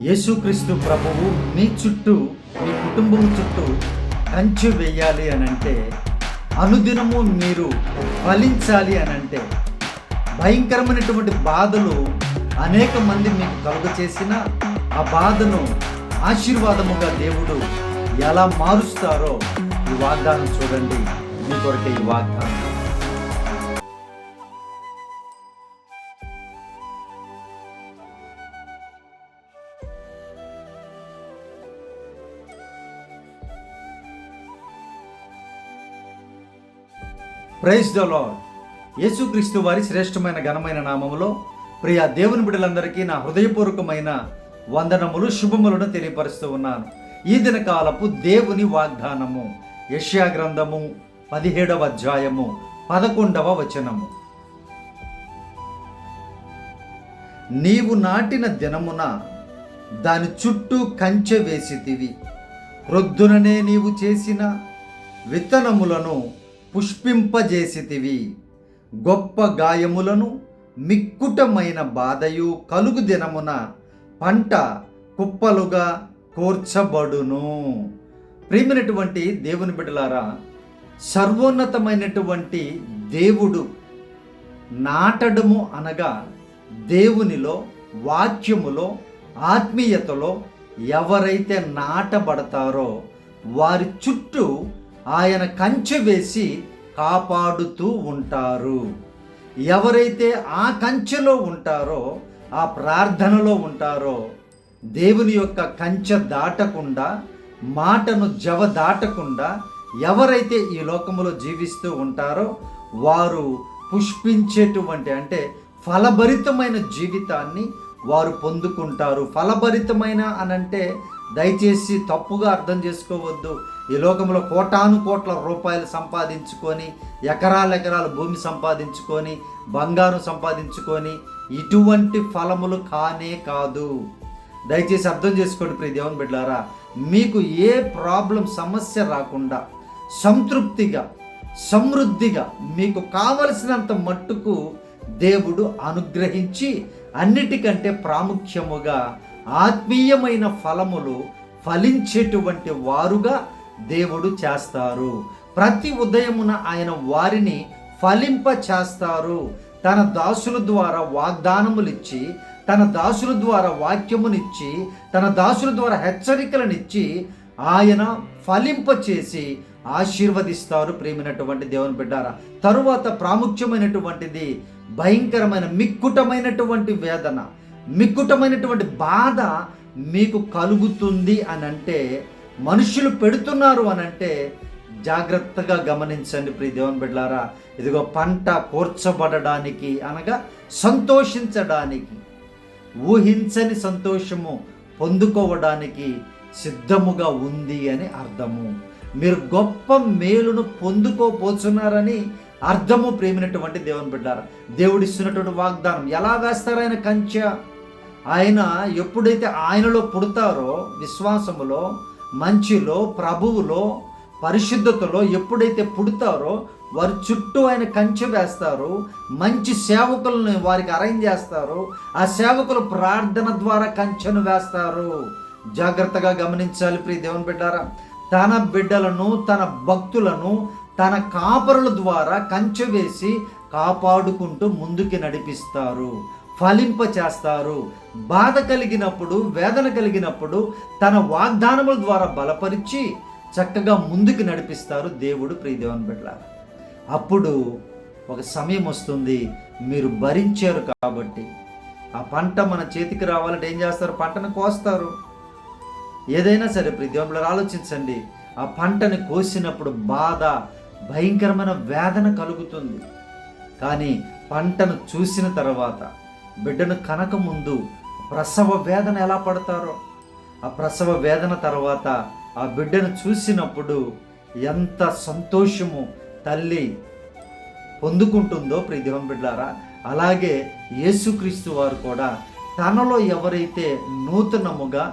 యేసుక్రీస్తు ప్రభువు మీ చుట్టూ, మీ కుటుంబం చుట్టూ కంచె వేయాలి అనంటే, అనుదినము మీరు ఫలించాలి అనంటే, భయంకరమైనటువంటి బాధలు అనేక మంది మీకు కలుగచేసిన ఆ బాధను ఆశీర్వాదముగా దేవుడు ఎలా మారుస్తారో ఈ వాగ్దానం చూడండి. మీ కొరకే ఈ వాగ్దానం. Praise the Lord. యేసుక్రీస్తు వారి శ్రేష్టమైన ఘనమైన నామములో ప్రియ దేవుని బిడ్డలందరికీ నా హృదయపూర్వకమైన వందనములు, శుభములను తెలియపరుస్తూ ఉన్నాను. ఈ దినకాలపు దేవుని వాగ్దానము యెషయా గ్రంథము 17వ అధ్యాయము 11వ వచనము. నీవు నాటిన దినమున దాని చుట్టూ కంచె వేసితివి, ప్రొద్దుననే నీవు చేసిన విత్తనములను పుష్పింపజేసితివి. గొప్ప గాయములను మిక్కుటమైన బాధయు కలుగు దినమున పంట కుప్పలుగా కూర్చబడును. ప్రియమైనటువంటి దేవుని బిడ్డలారా, సర్వోన్నతమైనటువంటి దేవుడు నాటడము అనగా దేవునిలో, వాక్యములో, ఆత్మీయతలో ఎవరైతే నాటబడతారో వారి చుట్టూ ఆయన కంచె వేసి కాపాడుతూ ఉంటారు. ఎవరైతే ఆ కంచెలో ఉంటారో, ఆ ప్రార్థనలో ఉంటారో, దేవుని యొక్క కంచె దాటకుండా, మాటను జవ దాటకుండా ఎవరైతే ఈ లోకములో జీవిస్తూ ఉంటారో వారు పుష్పించేటువంటి, అంటే ఫలభరితమైన జీవితాన్ని వారు పొందుకుంటారు. ఫలభరితమైన అనంటే దయచేసి తప్పుగా అర్థం చేసుకోవద్దు. ఈ లోకంలో కోటాను కోట్ల రూపాయలు సంపాదించుకొని, ఎకరాల భూమి సంపాదించుకొని, బంగారం సంపాదించుకొని ఇటువంటి ఫలములు కానే కాదు. దయచేసి అర్థం చేసుకోండి ప్రియ దేవుని బిడ్డలారా. మీకు ఏ ప్రాబ్లం, సమస్య రాకుండా సంతృప్తిగా, సమృద్ధిగా మీకు కావలసినంత మట్టుకు దేవుడు అనుగ్రహించి, అన్నిటికంటే ప్రాముఖ్యముగా ఆత్మీయమైన ఫలములు ఫలించేటువంటి వారుగా దేవుడు చేస్తారు. ప్రతి ఉదయమున ఆయన వారిని ఫలింప చేస్తారు. తన దాసుల ద్వారా వాగ్దానములిచ్చి, తన దాసుల ద్వారా వాక్యమునిచ్చి, తన దాసుల ద్వారా హెచ్చరికలనిచ్చి ఆయన ఫలింప చేసి ఆశీర్వదిస్తారు. ప్రేమైనటువంటి దేవుని బిడ్డారా, తరువాత ప్రాముఖ్యమైనటువంటిది భయంకరమైన మిక్కుటమైనటువంటి వేదన, మిక్కుటమైనటువంటి బాధ మీకు కలుగుతుంది అనంటే, మనుషులు పెడుతున్నారు అనంటే జాగ్రత్తగా గమనించండి ప్రియ దేవుని బిడ్డలారా. ఇదిగో పంట కూర్చబడడానికి అనగా సంతోషించడానికి, ఊహించని సంతోషము పొందుకోవడానికి సిద్ధముగా ఉంది అని అర్థము. మీరు గొప్ప మేలును పొందుకోపోతున్నారని అర్థము. ప్రేమైనటువంటి దేవుని బిడ్డారా, దేవుడిస్తున్నటువంటి వాగ్దానం ఎలా వేస్తారు ఆయన కంచె? ఆయన ఎప్పుడైతే ఆయనలో పుడతారో, విశ్వాసములో, మంచిలో, ప్రభువులో, పరిశుద్ధతలో ఎప్పుడైతే పుడతారో వారి చుట్టూ ఆయన కంచె వేస్తారు. మంచి సేవకులను వారికి అరేంజ్ చేస్తారు. ఆ సేవకులు ప్రార్థన ద్వారా కంచెను వేస్తారు. జాగ్రత్తగా గమనించాలి ప్రియ దేవుని బిడ్డారా. తన బిడ్డలను, తన భక్తులను తన కాపరుల ద్వారా కంచె వేసి కాపాడుకుంటూ ముందుకి నడిపిస్తారు, ఫలింప చేస్తారు. బాధ కలిగినప్పుడు, వేదన కలిగినప్పుడు తన వాగ్దానముల ద్వారా బలపరిచి చక్కగా ముందుకు నడిపిస్తారు దేవుడు. ప్రియ దేవుని బిడ్డలారా, అప్పుడు ఒక సమయం వస్తుంది, మీరు భరించారు కాబట్టి ఆ పంట మన చేతికి రావాలంటే ఏం చేస్తారు? పంటను కోస్తారు. ఏదైనా సరే ప్రియ దేవుని బిడ్డలారా, ఆలోచించండి. ఆ పంటని కోసినప్పుడు బాధ, భయంకరమైన వేదన కలుగుతుంది. కానీ పంటను చూసిన తర్వాత, బిడ్డను కనక ముందు ప్రసవ వేదన ఎలా పడతారో, ఆ ప్రసవ వేదన తర్వాత ఆ బిడ్డను చూసినప్పుడు ఎంత సంతోషము తల్లి పొందుకుంటుందో ప్రియ దేవుని బిడ్డలారా, అలాగే యేసుక్రీస్తు వారు కూడా తనలో ఎవరైతే నూతనముగా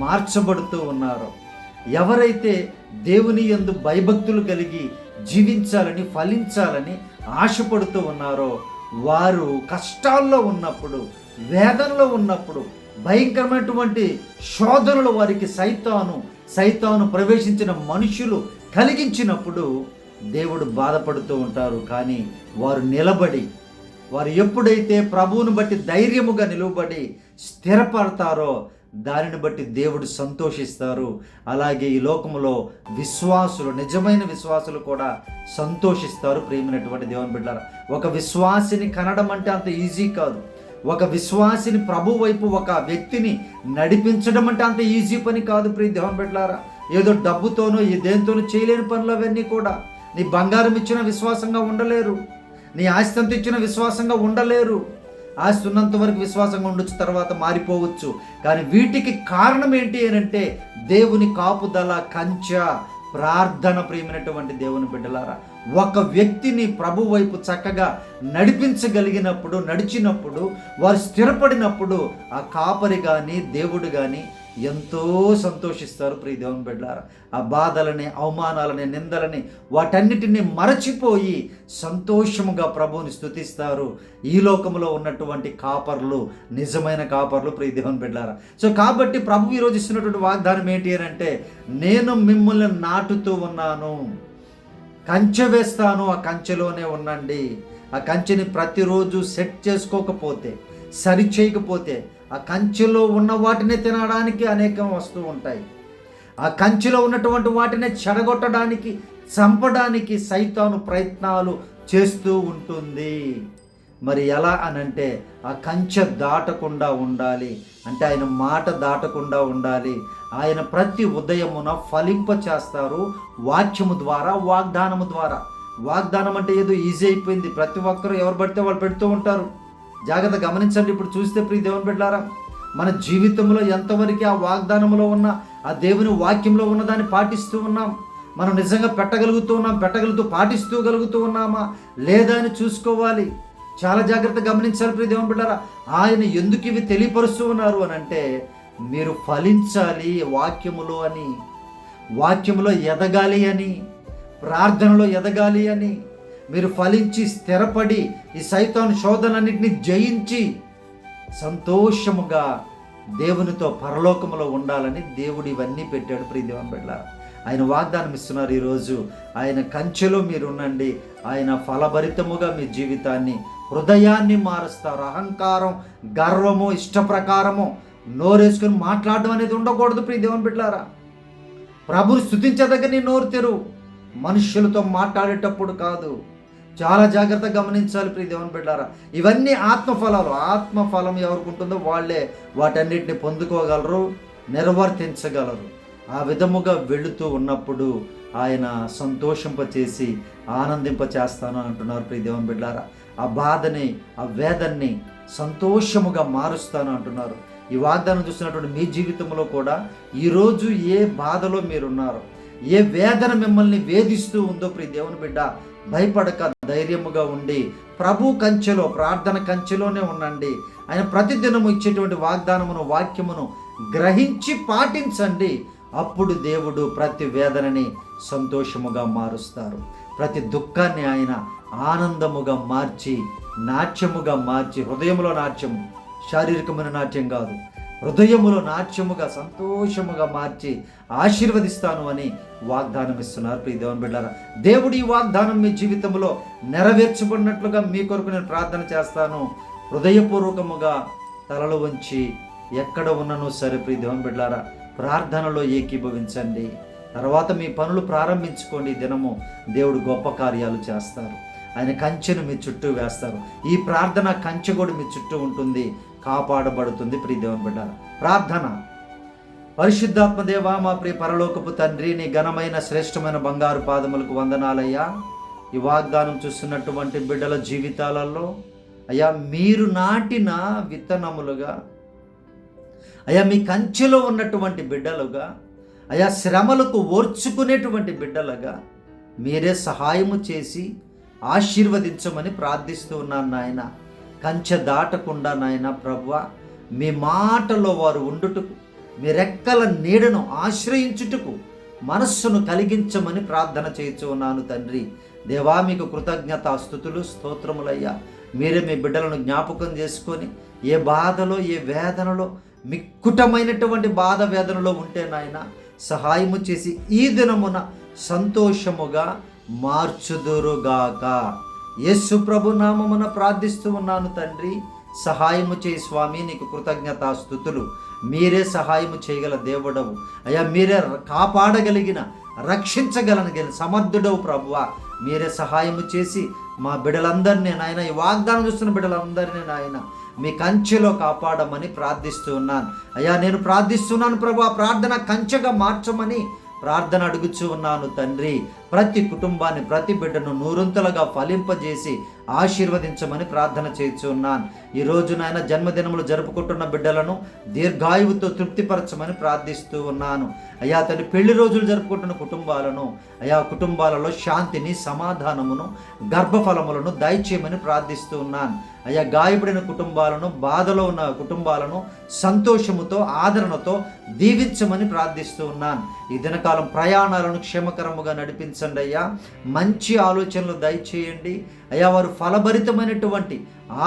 మార్చబడుతూ ఉన్నారో, ఎవరైతే దేవుని యందు భయభక్తులు కలిగి జీవించాలని, ఫలించాలని ఆశపడుతూ ఉన్నారో వారు కష్టాల్లో ఉన్నప్పుడు, వేదనలో ఉన్నప్పుడు, భయంకరమైనటువంటి శోధనలు వారికి సైతాను ప్రవేశించిన మనుషులు కలిగించినప్పుడు దేవుడు బాధపడుతూ ఉంటారు. కానీ వారు నిలబడి, వారు ఎప్పుడైతే ప్రభువును బట్టి ధైర్యముగా నిలువబడి స్థిరపడతారో దానిని బట్టి దేవుడు సంతోషిస్తారు. అలాగే ఈ లోకములో విశ్వాసులు, నిజమైన విశ్వాసులు కూడా సంతోషిస్తారు. ప్రియమైనటువంటి దేవుని బిడ్డలారా, ఒక విశ్వాసిని కనడం అంటే అంత ఈజీ కాదు. ఒక విశ్వాసిని ప్రభు వైపు ఒక వ్యక్తిని నడిపించడం అంటే అంత ఈజీ పని కాదు. ప్రియ దేవుని బిడ్డలారా, ఏదో డబ్బుతోనో దేనితోనో చేయలేని పనులు అవన్నీ కూడా. నీ బంగారం ఇచ్చిన విశ్వాసంగా ఉండలేరు, నీ ఆస్తి అంత ఇచ్చిన విశ్వాసంగా ఉండలేరు. ఆస్తి ఉన్నంత వరకు విశ్వాసంగా ఉండొచ్చు, తర్వాత మారిపోవచ్చు. కానీ వీటికి కారణం ఏంటి అంటే దేవుని కాపుదల, కంచె, ప్రార్థన. ప్రియమైనటువంటి దేవుని బిడ్డలారా, ఒక వ్యక్తిని ప్రభు వైపు చక్కగా నడిచినప్పుడు వారు స్థిరపడినప్పుడు ఆ కాపరి కానీ దేవుడు కానీ ఎంతో సంతోషిస్తారు. ప్రియ దేవుని బిడ్డలారా, ఆ బాధలని, అవమానాలని, నిందలని వాటన్నిటిని మరచిపోయి సంతోషముగా ప్రభువుని స్తుతిస్తారు. ఈ లోకంలో ఉన్నటువంటి కాపర్లు, నిజమైన కాపర్లు. ప్రియ దేవుని బిడ్డలారా, సో కాబట్టి ప్రభు ఈరోజు ఇస్తున్నటువంటి వాగ్దానం ఏంటి అని అంటే, నేను మిమ్మల్ని నాటుతూ ఉన్నాను, కంచె వేస్తాను, ఆ కంచెలోనే ఉండండి. ఆ కంచెని ప్రతిరోజు సెట్ చేసుకోకపోతే, సరి చేయకపోతే ఆ కంచెలో ఉన్న వాటినే తినడానికి అనేకం వస్తూ ఉంటాయి. ఆ కంచెలో ఉన్నటువంటి వాటినే చెడగొట్టడానికి, చంపడానికి సైతాను ప్రయత్నాలు చేస్తూ ఉంటుంది. మరి ఎలా అనంటే ఆ కంచె దాటకుండా ఉండాలి అంటే ఆయన మాట దాటకుండా ఉండాలి. ఆయన ప్రతి ఉదయమున ఫలింప చేస్తారు వాక్యము ద్వారా, వాగ్దానము ద్వారా. వాగ్దానం అంటే ఏదో ఈజీ అయిపోయింది, ప్రతి ఒక్కరూ ఎవరు పడితే వాళ్ళు పెడుతూ ఉంటారు. జాగ్రత్త గమనించండి. ఇప్పుడు చూస్తే ప్రియ దేవుని బిడ్డలారా, మన జీవితంలో ఎంతవరకు ఆ వాగ్దానంలో ఉన్న, ఆ దేవుని వాక్యంలో ఉన్నదాన్ని పాటిస్తూ ఉన్నాం? మనం నిజంగా పెట్టగలుగుతూ పాటిస్తూ ఉన్నామా లేదా అని చూసుకోవాలి. చాలా జాగ్రత్త గమనించాలి ప్రియ దేవుని బిడ్డలారా. ఆయన ఎందుకు ఇవి తెలియపరుస్తూ ఉన్నారు అని అంటే, మీరు ఫలించాలి వాక్యములో ఎదగాలి అని, ప్రార్థనలో ఎదగాలి అని, మీరు ఫలించి స్థిరపడి ఈ సైతాను శోధనన్నింటినీ జయించి సంతోషముగా దేవునితో పరలోకములో ఉండాలని దేవుడు ఇవన్నీ పెట్టాడు. ప్రియ దేవుని బిడ్డలారా, ఆయన వాగ్దానం ఇస్తున్నారు ఈరోజు. ఆయన కంచెలో మీరు ఉండండి, ఆయన ఫలభరితముగా మీ జీవితాన్ని, హృదయాన్ని మారుస్తారు. అహంకారం, గర్వము, ఇష్టప్రకారము నోరేసుకొని మాట్లాడడం అనేది ఉండకూడదు. ప్రియ దేవుని బిడ్డలారా, ప్రభుని స్తుతించదగ్గ నీ నోరు తెరువు, మనుష్యులతో మాట్లాడేటప్పుడు కాదు. చాలా జాగ్రత్తగా గమనించాలి ప్రియ దేవుని బిడ్డలారా. ఇవన్నీ ఆత్మఫలాలు. ఆత్మఫలం ఎవరికి ఉంటుందో వాళ్ళే వాటన్నిటిని పొందుకోగలరు, నిర్వర్తించగలరు. ఆ విధముగా వెళుతూ ఉన్నప్పుడు ఆయన సంతోషింపచేసి ఆనందింపచేస్తాను అంటున్నారు ప్రియ దేవుని బిడ్డలారా. ఆ బాధని, ఆ వేదన్ని సంతోషముగా మారుస్తాను అంటున్నారు. ఈ వాగ్దానం చూస్తున్నటువంటి మీ జీవితంలో కూడా ఈరోజు ఏ బాధలో మీరున్నారో, ఏ వేదన మిమ్మల్ని వేధిస్తూ ఉందో ప్రియ దేవుని బిడ్డ, భయపడక ధైర్యముగా ఉండి ప్రభు కంచెలో, ప్రార్థన కంచెలోనే ఉండండి. ఆయన ప్రతిదినము ఇచ్చేటువంటి వాక్యమును గ్రహించి పాటించండి. అప్పుడు దేవుడు ప్రతి వేదనని సంతోషముగా మారుస్తారు. ప్రతి దుఃఖాన్ని ఆయన ఆనందముగా మార్చి, నాట్యముగా మార్చి, హృదయములో నాట్యము, శారీరకమైన నాట్యం కాదు, హృదయములో నాట్యముగా సంతోషముగా మార్చి ఆశీర్వదిస్తాను అని వాగ్దానం ఇస్తున్నారు ప్రియ దేవుని బిడ్డలారా. దేవుడు ఈ వాగ్దానం మీ జీవితంలో నెరవేర్చబడినట్లుగా మీ కొరకు నేను ప్రార్థన చేస్తాను. హృదయపూర్వకముగా తలలు వంచి ఎక్కడ ఉన్ననో సరే ప్రియ దేవుని బిడ్డలారా, ప్రార్థనలో ఏకీభవించండి. తర్వాత మీ పనులు ప్రారంభించుకోండి. దినము దేవుడు గొప్ప కార్యాలు చేస్తారు. ఆయన కంచెను మీ చుట్టూ వేస్తారు. ఈ ప్రార్థన కంచె కూడా మీ చుట్టూ ఉంటుంది, కాపాడబడుతుంది ప్రియ దేవుని బిడ్డలారా. ప్రార్థన. పరిశుద్ధాత్మ దేవా, మా ప్రియ పరలోకపు తండ్రి, నీ ఘనమైన శ్రేష్టమైన బంగారు పాదములకు వందనాలయ్యా. ఈ వాగ్దానం చూస్తున్నటువంటి బిడ్డల జీవితాలలో అయ్యా, మీరు నాటిన విత్తనములుగా, అయ్యా మీ కంచెలో ఉన్నటువంటి బిడ్డలుగా, అయ్యా శ్రమలకు ఓర్చుకునేటువంటి బిడ్డలుగా మీరే సహాయము చేసి ఆశీర్వదించమని ప్రార్థిస్తూ ఉన్నాను నాయన. కంచె దాటకుండా నాయన ప్రభువా, మీ మాటలో వారు ఉండుటకు, మీ రెక్కల నీడను ఆశ్రయించుటకు మనస్సును కలిగించమని ప్రార్థన చేయించు ఉన్నాను తండ్రి. దేవా, మీకు కృతజ్ఞతాస్తుతులు, స్తోత్రములయ్యా. మీరే మీ బిడ్డలను జ్ఞాపకం చేసుకొని ఏ బాధలో, ఏ వేదనలో, మిక్కుటమైనటువంటి బాధ వేదనలో ఉంటే నాయన సహాయము చేసి ఈ దినమున సంతోషముగా మార్చుదురుగాక. యేసు ప్రభు నామమున ప్రార్థిస్తూ ఉన్నాను తండ్రి. సహాయము చేయి స్వామి, నీకు కృతజ్ఞతాస్తుతులు. మీరే సహాయము చేయగల దేవుడవు అయ్యా, మీరే కాపాడగలిగిన రక్షించగలిగిన సమర్థుడవు ప్రభువా. మీరే సహాయము చేసి మా బిడ్డలందరినీ నాయన, ఈ వాగ్దానం చూస్తున్న బిడ్డలందరినీ నాయన మీ కంచెలో కాపాడమని ప్రార్థిస్తూ ఉన్నాను అయ్యా. నేను ప్రార్థిస్తున్నాను ప్రభు, ఆ ప్రార్థన కంచెగా మార్చమని ప్రార్థన అడుగుచూ ఉన్నాను తండ్రి. ప్రతి కుటుంబాన్ని, ప్రతి బిడ్డను నూరంతలుగా ఫలింపజేసి ఆశీర్వదించమని ప్రార్థన చేస్తూ ఉన్నాను. ఈరోజు నాయన జన్మదినములు జరుపుకుంటున్న బిడ్డలను దీర్ఘాయువుతో తృప్తిపరచమని ప్రార్థిస్తూ ఉన్నాను అయ్యా. తన పెళ్లి రోజులు జరుపుకుంటున్న కుటుంబాలను అయ్యా, కుటుంబాలలో శాంతిని, సమాధానమును, గర్భఫలములను దయచేయమని ప్రార్థిస్తూ ఉన్నాను అయ్యా. గాయపడిన కుటుంబాలను, బాధలో ఉన్న కుటుంబాలను సంతోషముతో, ఆదరణతో దీవించమని ప్రార్థిస్తూ ఉన్నాను. ఈ దినకాలం ప్రయాణాలను క్షేమకరముగా నడిపించండి అయ్యా. మంచి ఆలోచనలు దయచేయండి అయ్యా. వారు ఫలభరితమైనటువంటి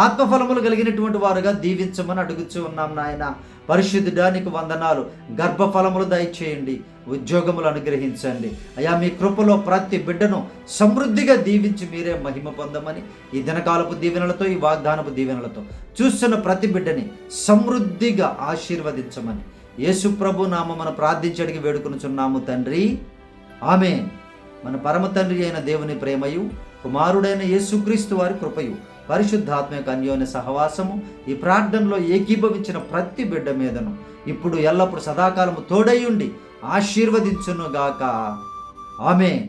ఆత్మఫలములు కలిగినటువంటి వారుగా దీవించమని అడుగుచూ ఉన్నాం నాయన. పరిశుద్ధుడా నీకు వందనాలు. గర్భఫలములు దయచేయండి, ఉద్యోగములు అనుగ్రహించండి అయ్యా. మీ కృపలో ప్రతి బిడ్డను సమృద్ధిగా దీవించి మీరే మహిమ పొందమని ఈ దినకాలపు దీవెనలతో, ఈ వాగ్దానపు దీవెనలతో చూస్తున్న ప్రతి బిడ్డని సమృద్ధిగా ఆశీర్వదించమని యేసు ప్రభు నామమున ప్రార్థించి అడిగి వేడుకొనుచున్నాము తండ్రి. ఆమేన్. మన పరమ తండ్రి అయిన దేవుని ప్రేమయు, కుమారుడైన యేసుక్రీస్తు వారి కృపయు, పరిశుద్ధాత్మ యొక్క అన్యోన్య సహవాసము ఈ ప్రార్థనలో ఏకీభవించిన ప్రతి బిడ్డ మీదను ఇప్పుడు ఎల్లప్పుడు సదాకాలము తోడై ఉండి ఆశీర్వదించునుగాక. ఆమేన్.